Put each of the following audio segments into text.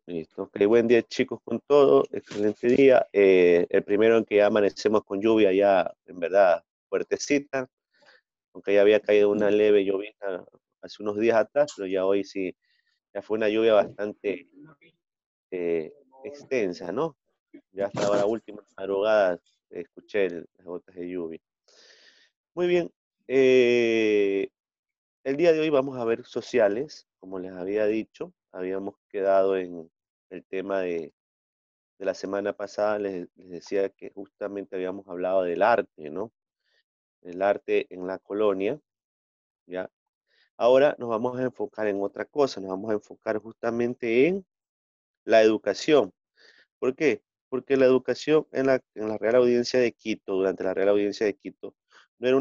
Listo. Ok, buen día chicos con todo, excelente día. El primero en que ya amanecemos con lluvia ya en verdad fuertecita, aunque ya había caído una leve lluvia hace unos días atrás, pero ya hoy sí, ya fue una lluvia bastante eh, extensa, ¿no? Ya hasta ahora última madrugada escuché las gotas de lluvia. Muy bien, eh, el día de hoy vamos a ver sociales, como les había dicho, habíamos quedado en el tema de la semana pasada les decía que justamente habíamos hablado del arte, ¿no? El arte en la colonia, ¿ya? Ahora nos vamos a enfocar en otra cosa, nos vamos a enfocar justamente en la educación. ¿Por qué? Porque la educación en la Real Audiencia de Quito, durante la Real Audiencia de Quito, no era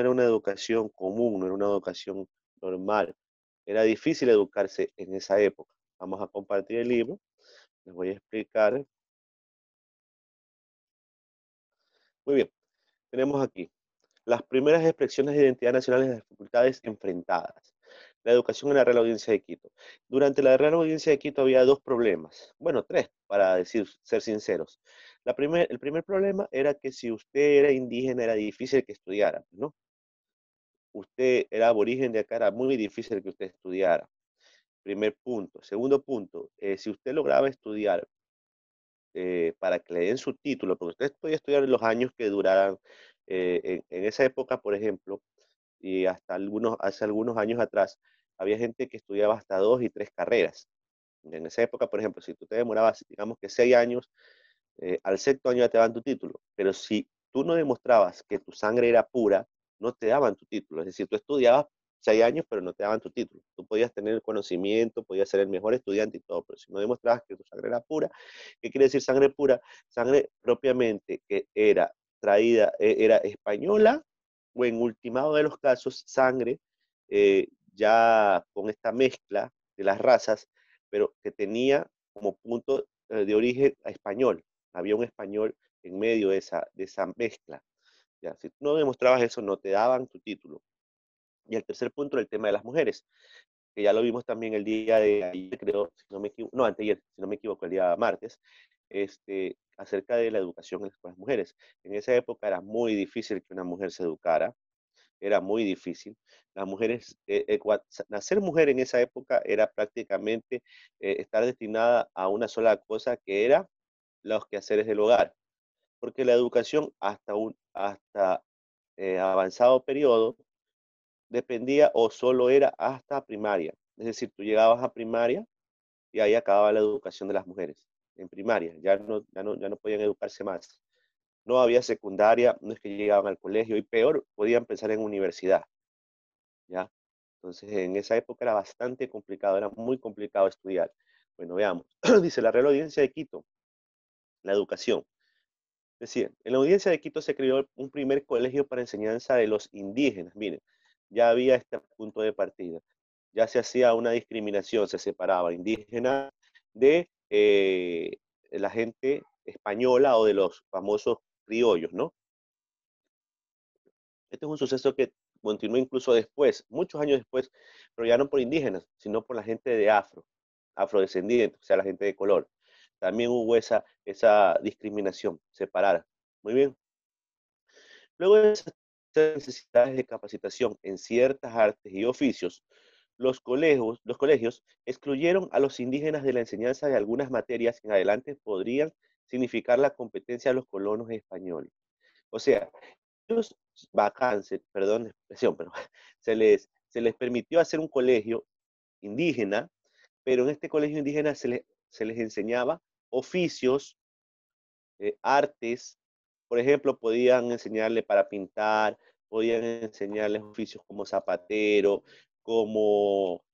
una educación común, no era una educación normal. Era difícil educarse en esa época. Vamos a compartir el libro, les voy a explicar. Muy bien, tenemos aquí las primeras expresiones de identidad nacional de las facultades enfrentadas. La educación en la Real Audiencia de Quito. Durante la Real Audiencia de Quito había dos problemas, bueno, tres, para decir, ser sinceros. El primer problema era que si usted era indígena era difícil que estudiara, ¿no? Usted era aborigen de acá, era muy difícil que usted estudiara. Primer punto. Segundo punto, si usted lograba estudiar para que le den su título, porque usted podía estudiar los años que duraran en esa época, por ejemplo, y hace algunos años atrás, había gente que estudiaba hasta dos y tres carreras. En esa época, por ejemplo, si tú te demorabas, digamos que 6 años, al sexto año ya te daban tu título, pero si tú no demostrabas que tu sangre era pura, no te daban tu título. Es decir, tú estudiabas 6 años, pero no te daban tu título. Tú podías tener el conocimiento, podías ser el mejor estudiante y todo, pero si no demostrabas que tu sangre era pura, ¿qué quiere decir sangre pura? Sangre propiamente que era traída, era española, o en ultimado de los casos, sangre ya con esta mezcla de las razas, pero que tenía como punto de origen a español. Había un español en medio de esa mezcla. Ya, si tú no demostrabas eso, no te daban tu título. Y el tercer punto, el tema de las mujeres, que ya lo vimos también el día de ayer, creo, si no me equivoco, no, anteayer, si no me equivoco, el día martes, acerca de la educación en las mujeres. En esa época era muy difícil que una mujer se educara, era muy difícil. Las mujeres, nacer mujer en esa época era prácticamente estar destinada a una sola cosa que era los quehaceres del hogar, porque la educación hasta avanzado periodo dependía o solo era hasta primaria. Es decir, tú llegabas a primaria y ahí acababa la educación de las mujeres, en primaria, ya no podían educarse más. No había secundaria, no es que llegaban al colegio y peor, podían pensar en universidad, ¿ya? Entonces, en esa época era bastante complicado, era muy complicado estudiar. Bueno, veamos. Dice la Real Audiencia de Quito, la educación. Decía, en la Audiencia de Quito se creó un primer colegio para enseñanza de los indígenas. Miren, ya había este punto de partida. Ya se hacía una discriminación, se separaba indígena de la gente española o de los famosos criollos, ¿no? Este es un suceso que continuó incluso después, muchos años después, pero ya no por indígenas, sino por la gente de afrodescendientes, o sea, la gente de color. También hubo esa discriminación, separar. Muy bien. Luego de esas necesidades de capacitación en ciertas artes y oficios, los colegios excluyeron a los indígenas de la enseñanza de algunas materias que en adelante podrían significar la competencia de los colonos españoles. O sea, ellos vacantes, perdón la expresión, pero se les permitió hacer un colegio indígena, pero en este colegio indígena se les enseñaba oficios, artes. Por ejemplo, podían enseñarle para pintar, podían enseñarles oficios como zapatero, como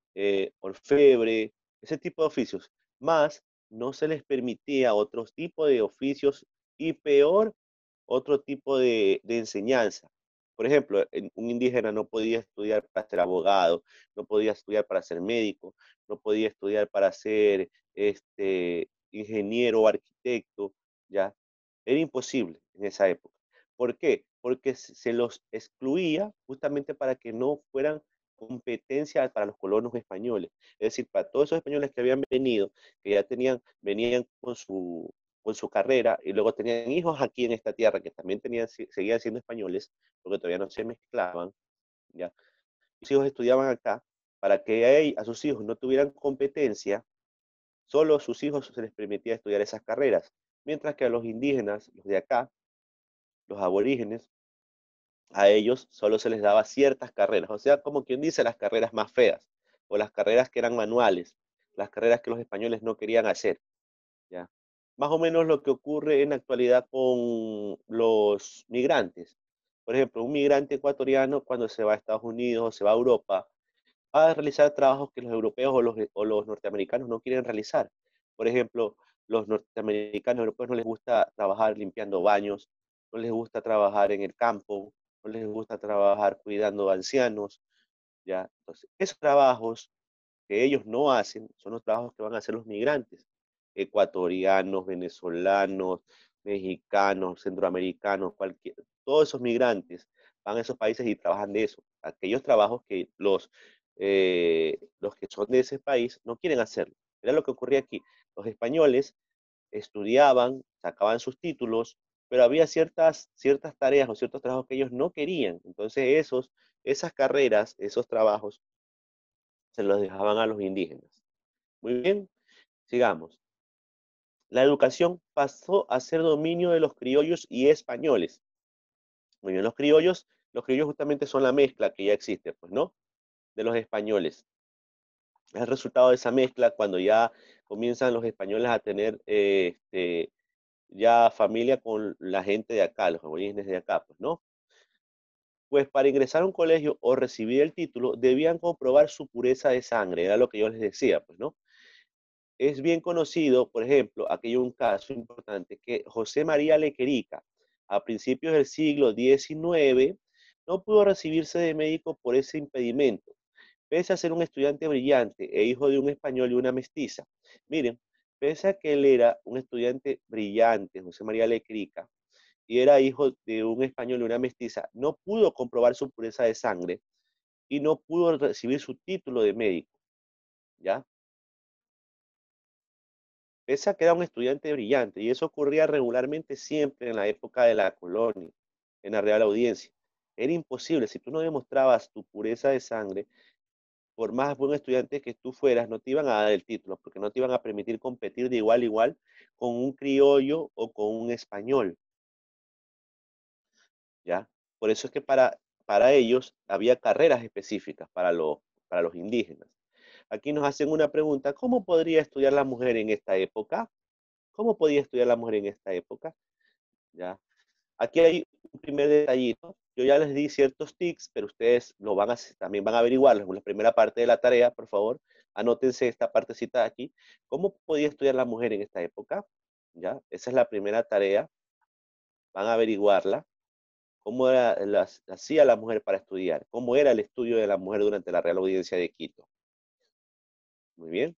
orfebre, ese tipo de oficios. Más no se les permitía otros tipos de oficios y peor, otro tipo de enseñanza. Por ejemplo, un indígena no podía estudiar para ser abogado, no podía estudiar para ser médico, no podía estudiar para ser ingeniero o arquitecto, ¿ya? Era imposible en esa época. ¿Por qué? Porque se los excluía justamente para que no fueran competencia para los colonos españoles. Es decir, para todos esos españoles que habían venido, que ya venían con su carrera y luego tenían hijos aquí en esta tierra que también seguían siendo españoles, porque todavía no se mezclaban, ¿ya? Sus hijos estudiaban acá para que a sus hijos no tuvieran competencia, solo a sus hijos se les permitía estudiar esas carreras, mientras que a los indígenas, los de acá, los aborígenes, a ellos solo se les daba ciertas carreras, o sea, como quien dice, las carreras más feas, o las carreras que eran manuales, las carreras que los españoles no querían hacer, ¿ya? Más o menos lo que ocurre en la actualidad con los migrantes. Por ejemplo, un migrante ecuatoriano cuando se va a Estados Unidos o se va a Europa, va a realizar trabajos que los europeos o los norteamericanos no quieren realizar. Por ejemplo, los norteamericanos europeos no les gusta trabajar limpiando baños, no les gusta trabajar en el campo, no les gusta trabajar cuidando ancianos, ¿ya? Entonces, esos trabajos que ellos no hacen son los trabajos que van a hacer los migrantes, ecuatorianos, venezolanos, mexicanos, centroamericanos, todos esos migrantes van a esos países y trabajan de eso, aquellos trabajos que los que son de ese país no quieren hacerlo. Era lo que ocurría aquí. Los españoles estudiaban, sacaban sus títulos, pero había ciertas tareas o ciertos trabajos que ellos no querían. Entonces esas carreras, esos trabajos, se los dejaban a los indígenas. Muy bien, sigamos. La educación pasó a ser dominio de los criollos y españoles. Muy bien, los criollos justamente son la mezcla que ya existe, pues, ¿no? De los españoles. Es el resultado de esa mezcla cuando ya comienzan los españoles a tener ya familia con la gente de acá, los aborígenes de acá, pues, ¿no? Pues para ingresar a un colegio o recibir el título debían comprobar su pureza de sangre, era lo que yo les decía, pues, ¿no? Es bien conocido, por ejemplo, aquí hay un caso importante, que José María Lequerica, a principios del siglo XIX, no pudo recibirse de médico por ese impedimento, pese a ser un estudiante brillante e hijo de un español y una mestiza. Miren, pese a que él era un estudiante brillante, José María Lequerica, y era hijo de un español y una mestiza, no pudo comprobar su pureza de sangre y no pudo recibir su título de médico, ¿ya? Pese a que era un estudiante brillante, y eso ocurría regularmente siempre en la época de la colonia, en la Real Audiencia. Era imposible, si tú no demostrabas tu pureza de sangre, por más buen estudiante que tú fueras, no te iban a dar el título, porque no te iban a permitir competir de igual a igual con un criollo o con un español, ¿ya? Por eso es que para ellos había carreras específicas para los indígenas. Aquí nos hacen una pregunta, ¿cómo podría estudiar la mujer en esta época? ¿Cómo podía estudiar la mujer en esta época? ¿Ya? Aquí hay un primer detallito. Yo ya les di ciertos tics, pero ustedes también van a averiguarlos en la primera parte de la tarea, por favor. Anótense esta partecita de aquí. ¿Cómo podía estudiar la mujer en esta época? ¿Ya? Esa es la primera tarea. Van a averiguarla. ¿Cómo hacía la mujer para estudiar? ¿Cómo era el estudio de la mujer durante la Real Audiencia de Quito? Muy bien.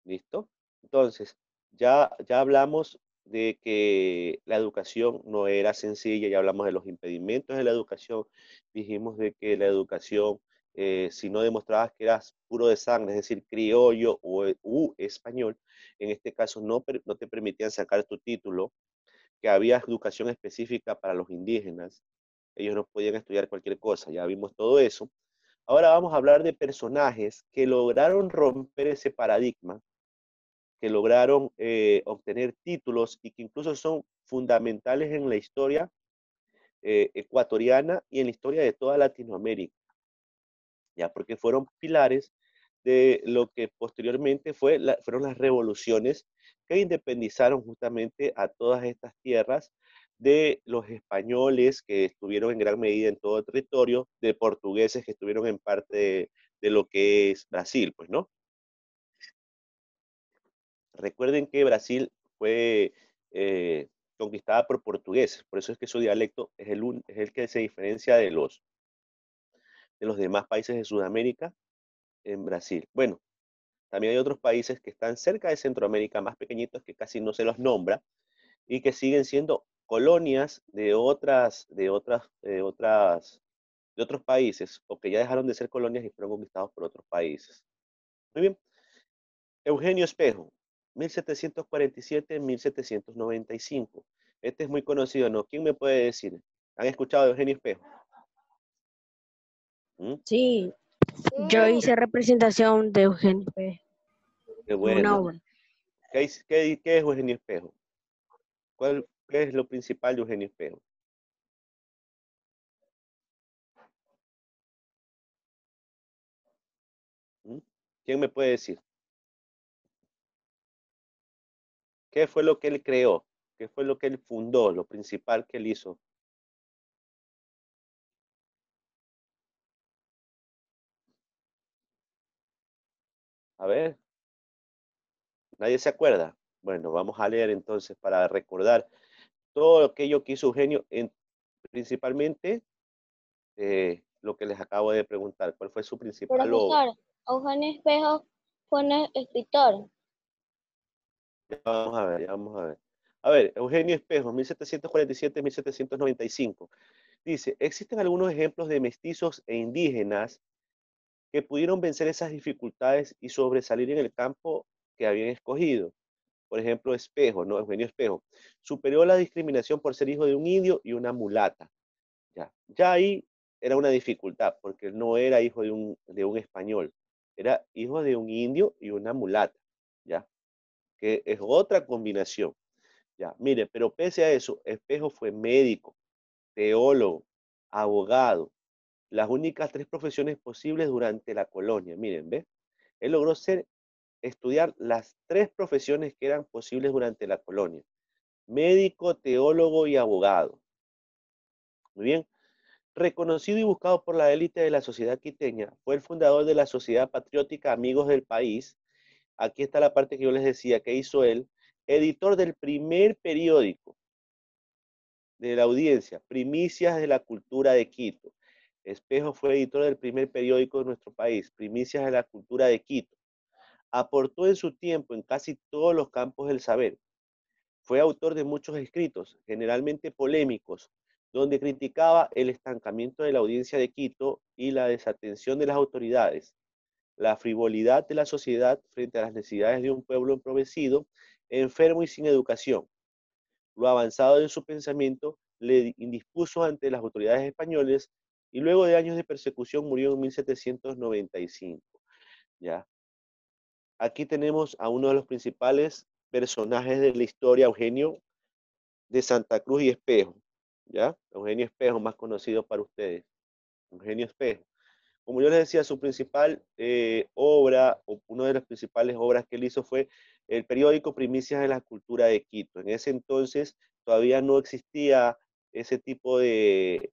¿Listo? Entonces, ya hablamos de que la educación no era sencilla, ya hablamos de los impedimentos de la educación, dijimos de que la educación, si no demostrabas que eras puro de sangre, es decir, criollo u español, en este caso no te permitían sacar tu título, que había educación específica para los indígenas, ellos no podían estudiar cualquier cosa, ya vimos todo eso. Ahora vamos a hablar de personajes que lograron romper ese paradigma, que lograron obtener títulos y que incluso son fundamentales en la historia ecuatoriana y en la historia de toda Latinoamérica, ya porque fueron pilares de lo que posteriormente fueron las revoluciones que independizaron justamente a todas estas tierras de los españoles que estuvieron en gran medida en todo el territorio, de portugueses que estuvieron en parte de lo que es Brasil, pues, ¿no? Recuerden que Brasil fue conquistada por portugueses, por eso es que su dialecto es el que se diferencia de los demás países de Sudamérica en Brasil. Bueno, también hay otros países que están cerca de Centroamérica, más pequeñitos, que casi no se los nombra y que siguen siendo colonias de de otros países o que ya dejaron de ser colonias y fueron conquistados por otros países. Muy bien. Eugenio Espejo, 1747-1795. Este es muy conocido, ¿no? ¿Quién me puede decir? ¿Han escuchado de Eugenio Espejo? ¿Mm? Sí, yo hice representación de Eugenio Espejo Qué en una bueno. obra. ¿Qué es Eugenio Espejo? ¿Qué es lo principal de Eugenio Espejo? ¿Mm? ¿Quién me puede decir? ¿Qué fue lo que él creó? ¿Qué fue lo que él fundó? Lo principal que él hizo. A ver, ¿nadie se acuerda? Bueno, vamos a leer entonces para recordar todo aquello que hizo Eugenio, principalmente lo que les acabo de preguntar. ¿Cuál fue su principal obra? Profesor, Eugenio Espejo fue un escritor. Ya vamos a ver, ya vamos a ver. A ver, Eugenio Espejo, 1747-1795. Dice, existen algunos ejemplos de mestizos e indígenas que pudieron vencer esas dificultades y sobresalir en el campo que habían escogido. Por ejemplo, Espejo, ¿no? Eugenio Espejo, superó la discriminación por ser hijo de un indio y una mulata. Ya ahí era una dificultad, porque él no era hijo de un español, era hijo de un indio y una mulata, ¿ya? Que es otra combinación, ¿ya? Mire, pero pese a eso, Espejo fue médico, teólogo, abogado, las únicas tres profesiones posibles durante la colonia. Miren, ¿ve? Él logró estudiar las tres profesiones que eran posibles durante la colonia. Médico, teólogo y abogado. Muy bien. Reconocido y buscado por la élite de la sociedad quiteña, fue el fundador de la Sociedad Patriótica Amigos del País. Aquí está la parte que yo les decía que hizo él, editor del primer periódico de la audiencia, Primicias de la Cultura de Quito. Espejo fue editor del primer periódico de nuestro país, Primicias de la Cultura de Quito. Aportó en su tiempo en casi todos los campos del saber. Fue autor de muchos escritos, generalmente polémicos, donde criticaba el estancamiento de la audiencia de Quito y la desatención de las autoridades, la frivolidad de la sociedad frente a las necesidades de un pueblo empobrecido, enfermo y sin educación. Lo avanzado de su pensamiento le indispuso ante las autoridades españolas y luego de años de persecución murió en 1795. ¿Ya? Aquí tenemos a uno de los principales personajes de la historia, Eugenio de Santa Cruz y Espejo, ¿ya? Eugenio Espejo, más conocido para ustedes. Eugenio Espejo. Como yo les decía, su principal obra, o una de las principales obras que él hizo fue el periódico Primicias de la Cultura de Quito. En ese entonces todavía no existía ese tipo de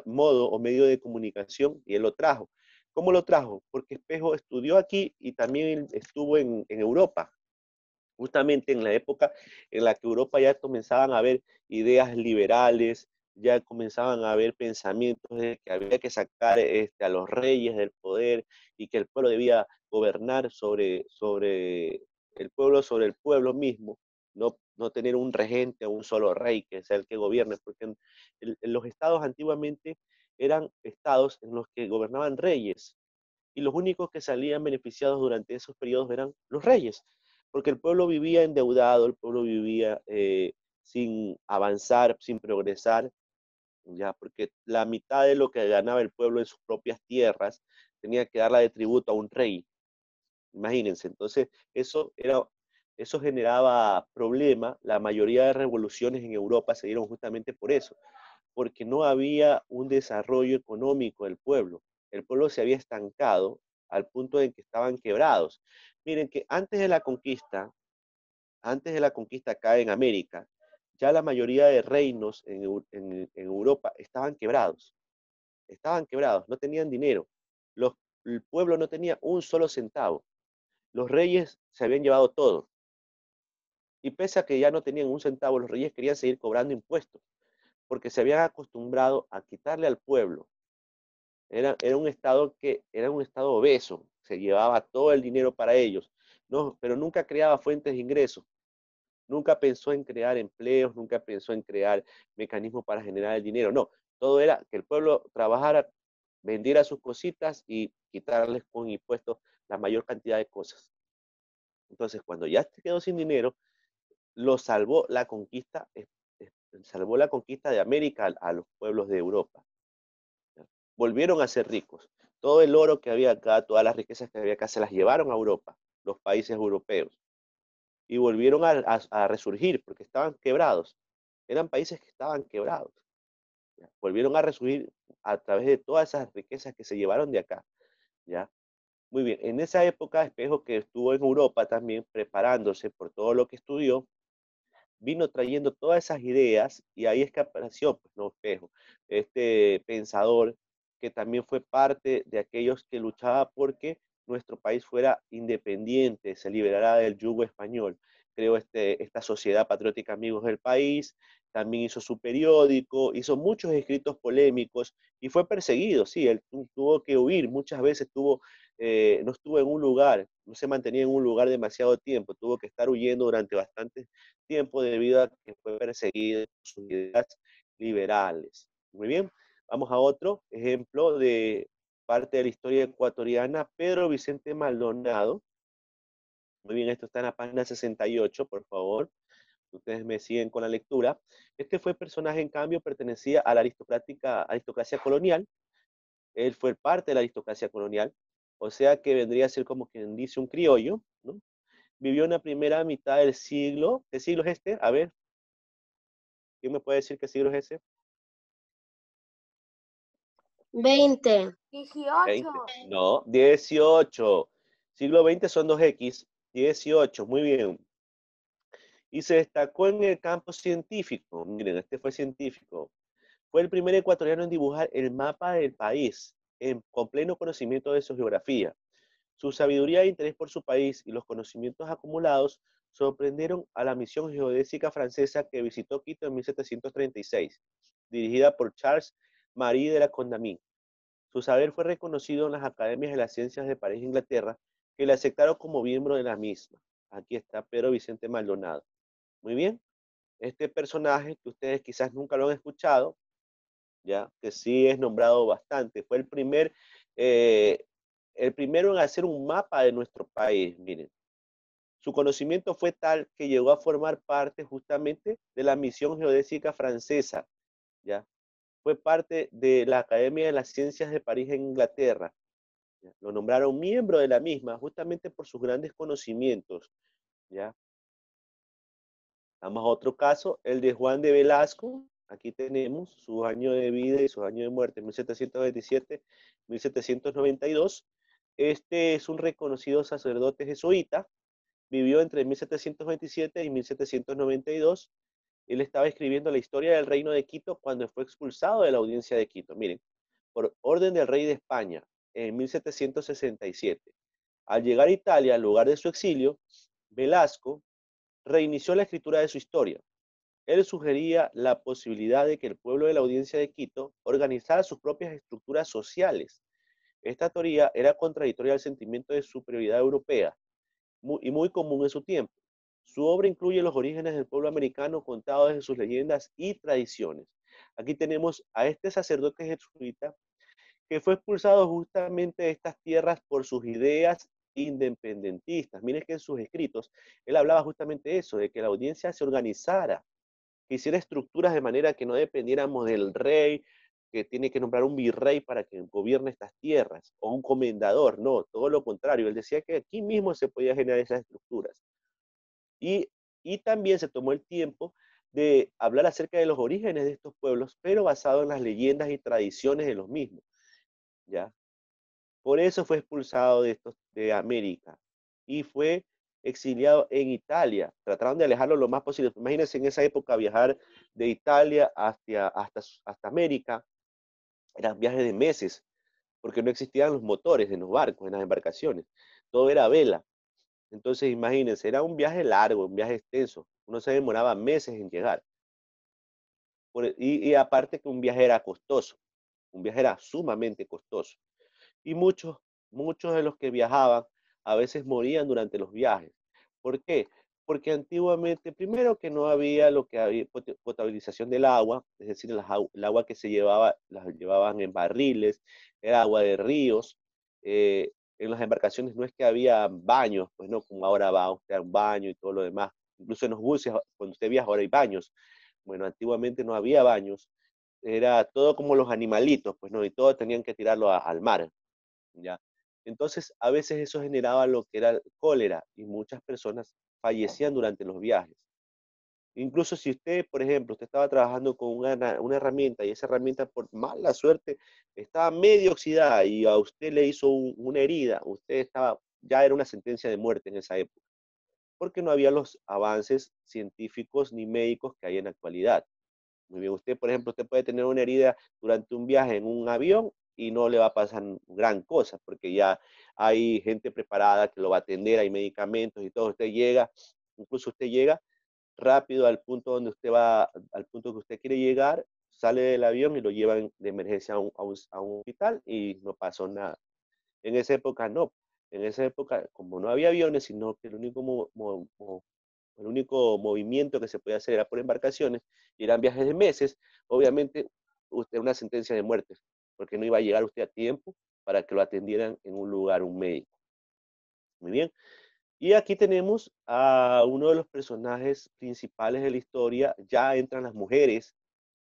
modo o medio de comunicación y él lo trajo. ¿Cómo lo trajo? Porque Espejo estudió aquí y también estuvo en Europa, justamente en la época en la que Europa ya comenzaban a haber ideas liberales, ya comenzaban a haber pensamientos de que había que sacar a los reyes del poder y que el pueblo debía gobernar sobre el pueblo mismo, no tener un regente o un solo rey que sea el que gobierne, porque en los estados antiguamente eran estados en los que gobernaban reyes, y los únicos que salían beneficiados durante esos periodos eran los reyes, porque el pueblo vivía endeudado, el pueblo vivía sin avanzar, sin progresar, ya, porque la mitad de lo que ganaba el pueblo en sus propias tierras tenía que darla de tributo a un rey. Imagínense, entonces eso generaba problema. La mayoría de revoluciones en Europa se dieron justamente por eso, porque no había un desarrollo económico del pueblo. El pueblo se había estancado al punto en que estaban quebrados. Miren que antes de la conquista acá en América, ya la mayoría de reinos en Europa estaban quebrados, no tenían dinero. El pueblo no tenía un solo centavo. Los reyes se habían llevado todo. Y pese a que ya no tenían un centavo, los reyes querían seguir cobrando impuestos, porque se habían acostumbrado a quitarle al pueblo. Era un estado obeso, se llevaba todo el dinero para ellos, no, pero nunca creaba fuentes de ingresos, nunca pensó en crear empleos, nunca pensó en crear mecanismos para generar el dinero, no, Todo era que el pueblo trabajara, vendiera sus cositas y quitarles con impuestos la mayor cantidad de cosas. Entonces, cuando ya se quedó sin dinero, lo salvó la conquista, salvó la conquista de América a los pueblos de Europa. ¿Ya? Volvieron a ser ricos. Todo el oro que había acá, todas las riquezas que había acá, se las llevaron a Europa, los países europeos. Y volvieron a resurgir porque estaban quebrados. Eran países que estaban quebrados. ¿Ya? Volvieron a resurgir a través de todas esas riquezas que se llevaron de acá. ¿Ya? Muy bien, en esa época Espejo, que estuvo en Europa también preparándose por todo lo que estudió, vino trayendo todas esas ideas y ahí es que apareció, pues, no Espejo, este pensador que también fue parte de aquellos que luchaba porque nuestro país fuera independiente, se liberara del yugo español. Creó esta Sociedad Patriótica Amigos del País, también hizo su periódico, hizo muchos escritos polémicos y fue perseguido, sí, él tuvo que huir, muchas veces no estuvo en un lugar, no se mantenía en un lugar demasiado tiempo, tuvo que estar huyendo durante bastante tiempo debido a que fue perseguido por sus ideas liberales. Muy bien, vamos a otro ejemplo de parte de la historia ecuatoriana, Pedro Vicente Maldonado. Muy bien, esto está en la página 68, por favor. Ustedes me siguen con la lectura. Este fue personaje, en cambio, pertenecía a la aristocracia colonial. Él fue parte de la aristocracia colonial, o sea que vendría a ser como quien dice un criollo, ¿no? Vivió en la primera mitad del siglo. ¿Qué siglo es este? A ver, ¿quién me puede decir qué siglo es ese? 20. 20. No, 18. Siglo XX son 2X. 18, muy bien. Y se destacó en el campo científico. Miren, este fue científico. Fue el primer ecuatoriano en dibujar el mapa del país, con pleno conocimiento de su geografía. Su sabiduría e interés por su país y los conocimientos acumulados sorprendieron a la misión geodésica francesa que visitó Quito en 1736, dirigida por Charles Marie de la Condamine. Su saber fue reconocido en las academias de las ciencias de París e Inglaterra, que le aceptaron como miembro de la misma. Aquí está Pedro Vicente Maldonado. Muy bien, este personaje que ustedes quizás nunca lo han escuchado, ya que sí es nombrado bastante, fue el primero en hacer un mapa de nuestro país. Miren, su conocimiento fue tal que llegó a formar parte justamente de la misión geodésica francesa, ya. Fue parte de la Academia de las Ciencias de París en Inglaterra. ¿Ya? Lo nombraron miembro de la misma justamente por sus grandes conocimientos. ¿Ya? Vamos a otro caso, el de Juan de Velasco. Aquí tenemos sus años de vida y sus años de muerte, 1727-1792. Este es un reconocido sacerdote jesuita. Vivió entre 1727 y 1792. Él estaba escribiendo la historia del reino de Quito cuando fue expulsado de la audiencia de Quito. Miren, por orden del rey de España en 1767. Al llegar a Italia, al lugar de su exilio, Velasco reinició la escritura de su historia. Él sugería la posibilidad de que el pueblo de la audiencia de Quito organizara sus propias estructuras sociales. Esta teoría era contradictoria al sentimiento de superioridad europea y muy común en su tiempo. Su obra incluye los orígenes del pueblo americano contados desde sus leyendas y tradiciones. Aquí tenemos a este sacerdote jesuita que fue expulsado justamente de estas tierras por sus ideas independentistas. Miren que en sus escritos él hablaba justamente de eso, de que la audiencia se organizara, que hiciera estructuras de manera que no dependiéramos del rey, que tiene que nombrar un virrey para que gobierne estas tierras, o un comendador, no, todo lo contrario. Él decía que aquí mismo se podía generar esas estructuras. Y, y también se tomó el tiempo de hablar acerca de los orígenes de estos pueblos, pero basado en las leyendas y tradiciones de los mismos. ¿Ya? Por eso fue expulsado de América y fue exiliado en Italia. Trataron de alejarlo lo más posible. Imagínense en esa época viajar de Italia hasta América. Eran viajes de meses, porque no existían los motores en los barcos, en las embarcaciones. Todo era a vela. Entonces, imagínense, era un viaje largo, un viaje extenso. Uno se demoraba meses en llegar. Y aparte que un viaje era costoso. Un viaje era sumamente costoso. Y muchos de los que viajaban a veces morían durante los viajes. ¿Por qué? porque antiguamente, primero que no había lo que había potabilización del agua, es decir, el agua que se llevaba, las llevaban en barriles, era agua de ríos. En las embarcaciones no es que había baños, pues no, como ahora va usted a un baño y todo lo demás. Incluso en los buses, cuando usted viaja, ahora hay baños. Bueno, antiguamente no había baños, era todo como los animalitos, pues no, y todos tenían que tirarlo al mar, ¿ya? Entonces, a veces eso generaba lo que era el cólera y muchas personas fallecían durante los viajes. Incluso si usted, por ejemplo, usted estaba trabajando con una herramienta y esa herramienta por mala suerte estaba medio oxidada y a usted le hizo una herida, usted estaba, ya era una sentencia de muerte en esa época, porque no había los avances científicos ni médicos que hay en la actualidad. Muy bien, usted, por ejemplo, usted puede tener una herida durante un viaje en un avión y no le va a pasar gran cosa, porque ya hay gente preparada que lo va a atender, hay medicamentos y todo. Usted llega, incluso usted llega rápido al punto donde usted va, al punto que usted quiere llegar, sale del avión y lo llevan de emergencia a un hospital y no pasó nada. En esa época no. En esa época, como no había aviones, sino que el único movimiento que se podía hacer era por embarcaciones, y eran viajes de meses, obviamente usted una sentencia de muerte, porque no iba a llegar usted a tiempo para que lo atendieran en un lugar, un médico. Muy bien. Y aquí tenemos a uno de los personajes principales de la historia. Ya entran las mujeres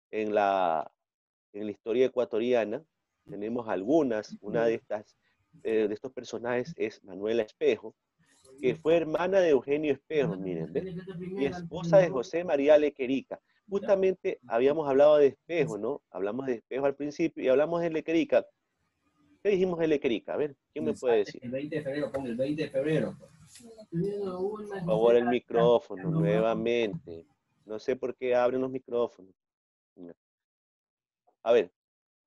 en la historia ecuatoriana. Tenemos algunas. Una de estos personajes es Manuela Espejo, que fue hermana de Eugenio Espejo, miren, ¿ves? Y esposa de José María Lequerica. Justamente habíamos hablado de Espejo, ¿no? Hablamos de Espejo al principio y hablamos de Lequerica. ¿Qué dijimos de Lequerica? A ver, ¿quién me puede decir? El 20 de febrero, pon el 20 de febrero. Por favor, el micrófono, nuevamente. No sé por qué abren los micrófonos. A ver,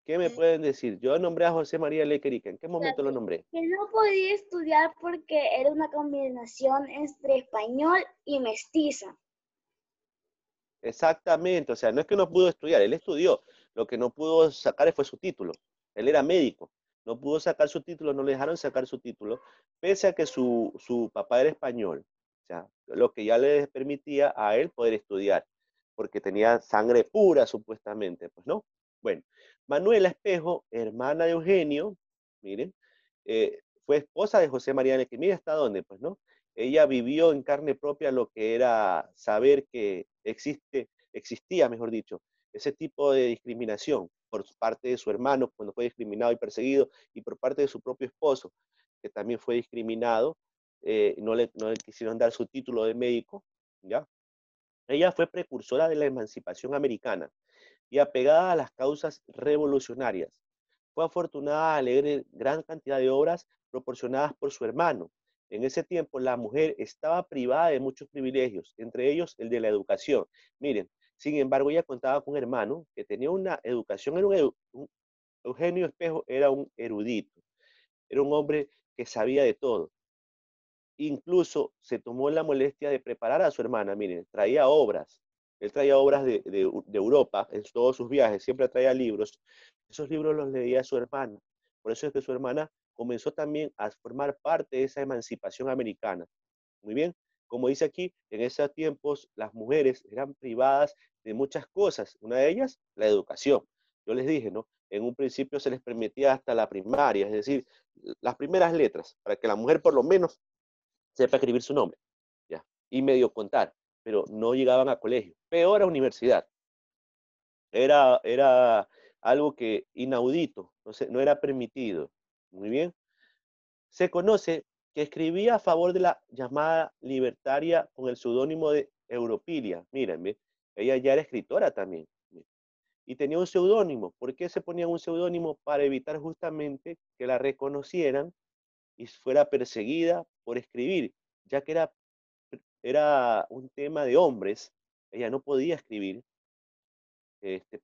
¿qué me pueden decir? Yo nombré a José María Lequerica. ¿En qué momento lo nombré? Que no podía estudiar porque era una combinación entre español y mestiza. Exactamente, o sea, no es que no pudo estudiar, él estudió. Lo que no pudo sacar fue su título. Él era médico. No pudo sacar su título, no le dejaron sacar su título, pese a que su papá era español. O sea, lo que ya le permitía a él poder estudiar, porque tenía sangre pura, supuestamente, pues no. Bueno, Manuela Espejo, hermana de Eugenio, miren, fue esposa de José María Lequerica. Mira hasta dónde, pues no. Ella vivió en carne propia lo que era saber que existía, mejor dicho, ese tipo de discriminación por parte de su hermano cuando fue discriminado y perseguido, y por parte de su propio esposo, que también fue discriminado. No le quisieron dar su título de médico, ¿ya? Ella fue precursora de la emancipación americana y apegada a las causas revolucionarias. Fue afortunada al leer gran cantidad de obras proporcionadas por su hermano. En ese tiempo la mujer estaba privada de muchos privilegios, entre ellos el de la educación. Miren, sin embargo, ella contaba con un hermano que tenía una educación, Eugenio Espejo era un erudito, era un hombre que sabía de todo. Incluso se tomó la molestia de preparar a su hermana. Miren, traía obras. Él traía obras de Europa en todos sus viajes, siempre traía libros. Esos libros los leía su hermana. Por eso es que su hermana comenzó también a formar parte de esa emancipación americana. Muy bien, como dice aquí, en esos tiempos las mujeres eran privadas de muchas cosas. Una de ellas, la educación. Yo les dije, ¿no? En un principio se les permitía hasta la primaria, es decir, las primeras letras, para que la mujer por lo menos sepa escribir su nombre, ¿ya? Y medio contar, pero no llegaban a colegio. Peor a universidad. Era algo que inaudito, no era permitido. Muy bien. Se conoce que escribía a favor de la llamada libertaria con el seudónimo de Europilia. Mírenme, ella ya era escritora también. Y tenía un seudónimo. ¿Por qué se ponía un seudónimo? Para evitar justamente que la reconocieran y fuera perseguida por escribir, ya que era un tema de hombres. Ella no podía escribir.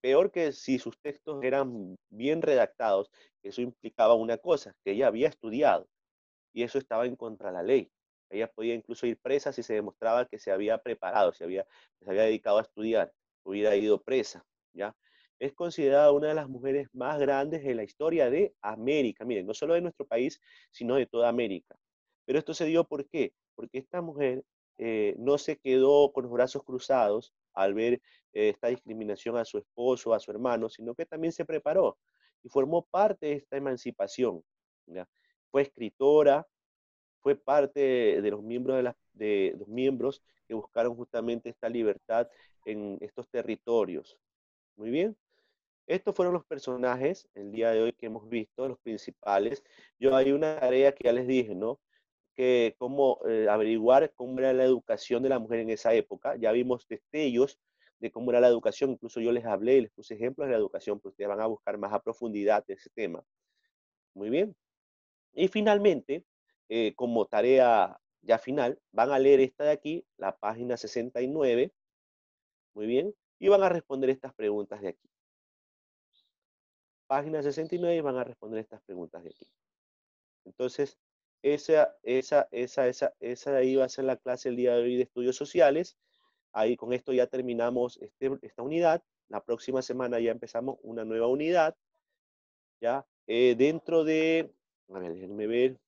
Peor que si sus textos eran bien redactados, eso implicaba una cosa, que ella había estudiado, y eso estaba en contra de la ley. Ella podía incluso ir presa si se demostraba que se había preparado, se había dedicado a estudiar, hubiera ido presa, ¿ya? Es considerada una de las mujeres más grandes en la historia de América. Miren, no solo de nuestro país, sino de toda América. Pero esto se dio ¿por qué? Porque esta mujer no se quedó con los brazos cruzados al ver esta discriminación a su esposo, a su hermano, sino que también se preparó y formó parte de esta emancipación, ¿ya? Fue escritora, fue parte de los miembros de los miembros que buscaron justamente esta libertad en estos territorios. Muy bien. Estos fueron los personajes el día de hoy que hemos visto, los principales. Yo hay una tarea que ya les dije, ¿no? Que cómo averiguar cómo era la educación de la mujer en esa época. Ya vimos destellos de cómo era la educación, incluso yo les hablé y les puse ejemplos de la educación, pues ustedes van a buscar más a profundidad de ese tema. Muy bien. Y finalmente, como tarea ya final, van a leer esta de aquí, la página 69, muy bien, y van a responder estas preguntas de aquí. Página 69 y van a responder estas preguntas de aquí. Entonces, esa de ahí va a ser la clase el día de hoy de estudios sociales. Ahí con esto ya terminamos esta unidad. La próxima semana ya empezamos una nueva unidad. ¿Ya? Dentro de, a ver, déjenme ver,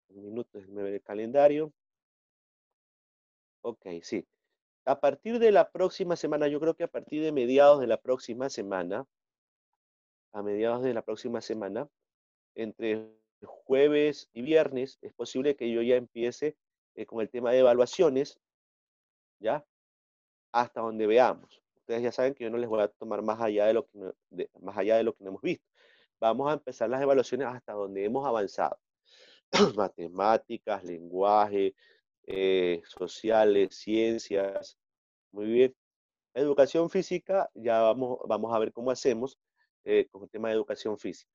un minuto, déjenme ver el calendario. Ok, sí. A partir de la próxima semana, yo creo que a partir de mediados de la próxima semana, a mediados de la próxima semana, entre jueves y viernes, es posible que yo ya empiece con el tema de evaluaciones, ¿ya? Hasta donde veamos. Ustedes ya saben que yo no les voy a tomar más allá de lo que más allá de lo que no hemos visto. Vamos a empezar las evaluaciones hasta donde hemos avanzado. Matemáticas, lenguaje, sociales, ciencias. Muy bien. Educación física, ya vamos a ver cómo hacemos con el tema de educación física.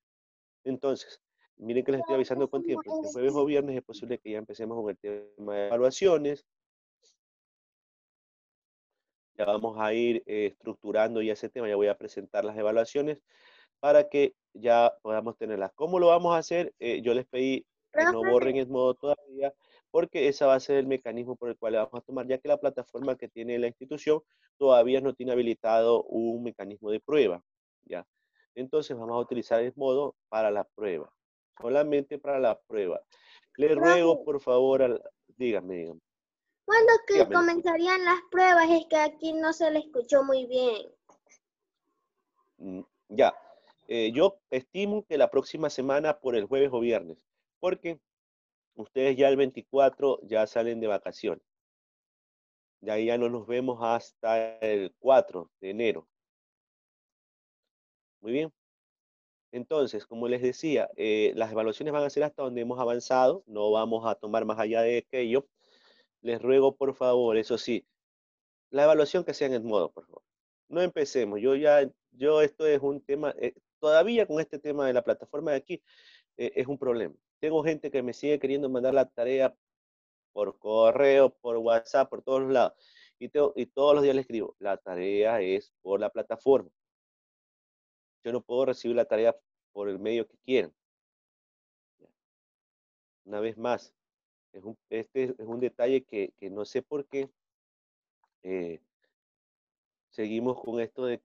Entonces, miren que les estoy avisando con tiempo. Este jueves o viernes es posible que ya empecemos con el tema de evaluaciones. Ya vamos a ir estructurando ya ese tema. Ya voy a presentar las evaluaciones para que ya podamos tenerlas. ¿Cómo lo vamos a hacer? Yo les pedí que no borren el modo todavía, porque ese va a ser el mecanismo por el cual le vamos a tomar, ya que la plataforma que tiene la institución todavía no tiene habilitado un mecanismo de prueba. ¿Ya? Entonces vamos a utilizar el modo para la prueba, solamente para la prueba. Le ruego, por favor, dígame. ¿Cuándo que Dígame, le escucho. comenzarían las pruebas? Es que aquí no se le escuchó muy bien. Ya. Yo estimo que la próxima semana por el jueves o viernes, porque ustedes ya el 24 ya salen de vacaciones. De ahí ya no nos vemos hasta el 4 de enero. Muy bien. Entonces, como les decía, las evaluaciones van a ser hasta donde hemos avanzado. No vamos a tomar más allá de aquello. Les ruego, por favor, eso sí, la evaluación que sea en el modo, por favor. No empecemos. Esto es un tema, todavía con este tema de la plataforma de aquí, es un problema. Tengo gente que me sigue queriendo mandar la tarea por correo, por WhatsApp, por todos los lados. Y todos los días le escribo, la tarea es por la plataforma. Yo no puedo recibir la tarea por el medio que quieran. Una vez más, este es un detalle que no sé por qué seguimos con esto de